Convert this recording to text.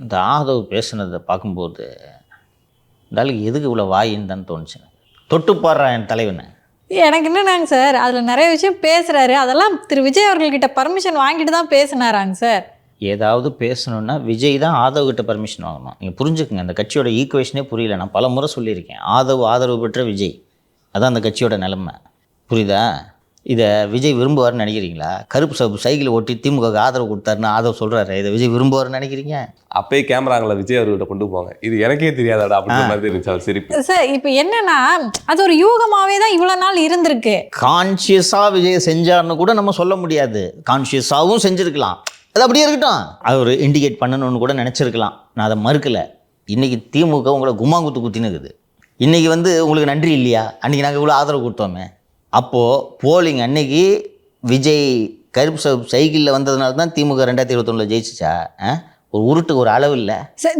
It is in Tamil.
இந்த ஆதவ் பேசுனதை பார்க்கும்போது இந்த ஆளுக்கு எதுக்கு இவ்வளோ வாயின்னு தான் தோணுச்சு. தொட்டு பாடுறா என் தலைவனை. எனக்கு என்னன்னாங்க சார், அதில் நிறைய விஷயம் பேசுகிறாரு, அதெல்லாம் திரு விஜய் அவர்கள்கிட்ட பர்மிஷன் வாங்கிட்டு தான் பேசினாராங்க சார். ஏதாவது பேசணுன்னா விஜய் தான் ஆதவ் கிட்ட பர்மிஷன் வாங்கணும். நீங்கள் புரிஞ்சுக்குங்க, அந்த கட்சியோட ஈக்குவேஷனே புரியல. நான் பல முறை சொல்லியிருக்கேன், ஆதவ் ஆதரவு பெற்ற விஜய், அதான் அந்த கட்சியோட நிலைமை. புரியுதா? இதை விஜய் விரும்புவார்னு நினைக்கிறீங்களா? கருப்பு சவுப்பு சைக்கிள் ஓட்டி திமுக ஆதரவு கொடுத்தாருன்னு ஆதவ் சொல்கிறாரு, இதை விஜய் விரும்புவார்னு நினைக்கிறீங்க? அப்பயே கேமராங்களை விஜய் அவர்கிட்ட கொண்டு போவாங்க, இது எனக்கே தெரியாதாடா அப்படின்ற மாதிரி இருந்துச்சு அவர் சிரிப்பு. சார் இப்போ என்னன்னா, அது ஒரு யூகமாகவே தான் இவ்வளோ நாள் இருந்திருக்கு. கான்ஷியஸாக விஜய் செஞ்சார்னு கூட நம்ம சொல்ல முடியாது, கான்ஷியஸாகவும் செஞ்சுருக்கலாம். அது அப்படியே இருக்கட்டும், அவர் இண்டிகேட் பண்ணணும்னு கூட நினச்சிருக்கலாம், நான் அதை மறுக்கலை. இன்றைக்கி திமுக உங்களை கும்மாங்குத்து குத்தினுக்குது. இன்றைக்கி உங்களுக்கு நன்றி இல்லையா? அன்றைக்கி நாங்கள் இவ்வளோ ஆதரவு கொடுத்தோமே. அப்போது போலிங் அன்னைக்கு விஜய் கருப்பு சைக்கிளில் வந்ததுனால தான் திமுக 2021 ஜெயிச்சிச்சா? ஒரு உருட்டுக்கு ஒரு அளவு இல்லை.